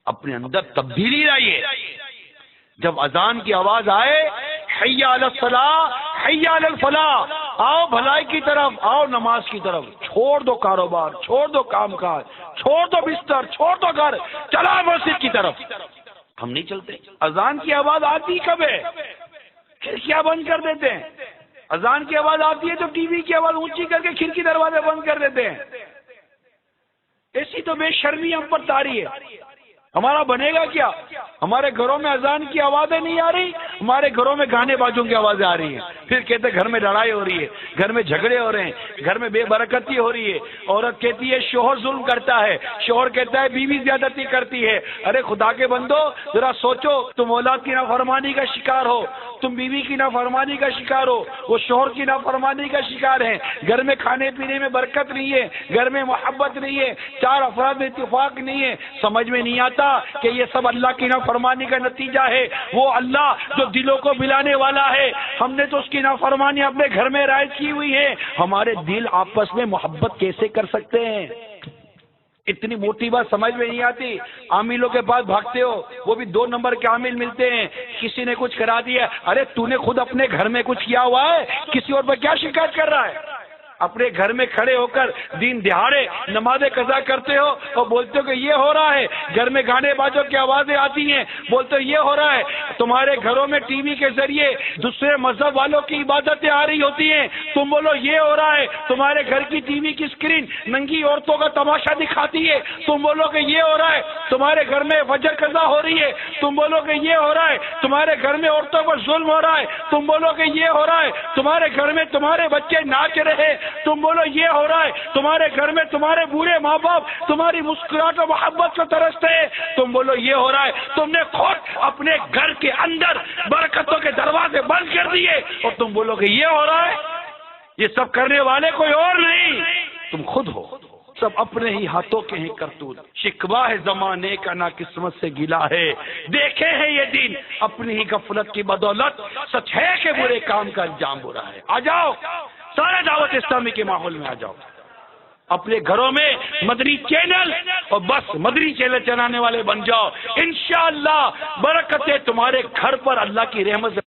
اپنے اندر تبدیلی لائیے. جب اذان کی آواز آئے حی علی الصلاۃ حی علی الفلاح، آؤ بھلائی کی طرف، آؤ نماز کی طرف، چھوڑ دو کاروبار، چھوڑ دو کام کاج، چھوڑ دو بستر، چھوڑ دو گھر، چلا مسجد کی طرف. ہم نہیں چلتے. اذان کی آواز آتی کب ہے؟ کھڑکیاں بند کر دیتے ہیں. اذان کی آواز آتی ہے تو ٹی وی کی آواز اونچی کر کے کھڑکی دروازے بند کر دیتے ہیں. ایسی تو بے شرمی ہم پر طاری ہے. ہمارا بنے گا کیا؟ ہمارے گھروں میں اذان کی آوازیں نہیں آ رہی، ہمارے گھروں میں گانے بازوں کی آوازیں آ رہی ہیں. پھر کہتے ہیں گھر میں لڑائی ہو رہی ہے، گھر میں جھگڑے ہو رہے ہیں، گھر میں بے برکتی ہو رہی ہے. عورت کہتی ہے شوہر ظلم کرتا ہے، شوہر کہتا ہے بیوی زیادتی کرتی ہے. ارے خدا کے بندو ذرا سوچو، تم اولاد کی نافرمانی کا شکار ہو، تم بیوی کی نافرمانی کا شکار ہو، وہ شوہر کی نافرمانی کا شکار ہیں. گھر میں کھانے پینے میں برکت نہیں ہے، گھر میں محبت نہیں ہے، چار افراد میں اتفاق نہیں ہے. سمجھ میں نہیں آتا کہ یہ سب اللہ کی نافرمانی کا نتیجہ ہے. وہ اللہ جو دلوں کو ملانے والا ہے، ہم نے تو اس کی نافرمانی اپنے گھر میں رائج کی ہوئی ہے. ہمارے دل آپس میں محبت کیسے کر سکتے ہیں؟ اتنی موٹی بات سمجھ میں نہیں آتی. عاملوں کے پاس بھاگتے ہو، وہ بھی 2 نمبر کے عامل ملتے ہیں. کسی نے کچھ کرا دیا، ارے تو نے خود اپنے گھر میں کچھ کیا ہوا ہے، کسی اور پر کیا شکایت کر رہا ہے؟ اپنے گھر میں کھڑے ہو کر دین دہاڑے نماز قضا کرتے ہو اور بولتے ہو کہ یہ ہو رہا ہے. گھر میں گانے بازوں کی آوازیں آتی ہیں، بولتے ہو یہ ہو رہا ہے. تمہارے گھروں میں ٹی وی کے ذریعے دوسرے مذہب والوں کی عبادتیں آ رہی ہوتی ہیں، تم بولو یہ ہو رہا ہے. تمہارے گھر کی ٹی وی کی اسکرین ننگی عورتوں کا تماشا دکھاتی ہے، تم بولو کہ یہ ہو رہا ہے. تمہارے گھر میں فجر قضا ہو رہی ہے، تم بولو کہ یہ ہو رہا ہے. تمہارے گھر میں عورتوں پر ظلم ہو رہا ہے، تم بولو کہ یہ ہو رہا ہے. تمہارے گھر میں تمہارے بچے ناچ رہے، تم بولو یہ ہو رہا ہے. تمہارے گھر میں تمہارے بوڑھے ماں باپ تمہاری مسکراہٹ و محبت کو ترستے ہیں، تم بولو یہ ہو رہا ہے. تم نے خود اپنے گھر کے اندر برکتوں کے دروازے بند کر دیے اور تم بولو کہ یہ ہو رہا ہے. یہ سب کرنے والے کوئی اور نہیں، تم خود ہو. سب اپنے ہی ہاتھوں کے ہیں کرتوت. شکوہ ہے زمانے کا نا قسمت سے گلا ہے، دیکھے ہیں یہ دن اپنی ہی غفلت کی بدولت. سچ ہے کہ برے کام کا انجام برا ہے. آ جاؤ سارے دعوت اسلامی کے ماحول میں آ جاؤ. اپنے گھروں میں مدنی چینل اور بس مدنی چینل چلانے والے بن جاؤ. انشاءاللہ برکتیں تمہارے گھر پر اللہ کی رحمت سے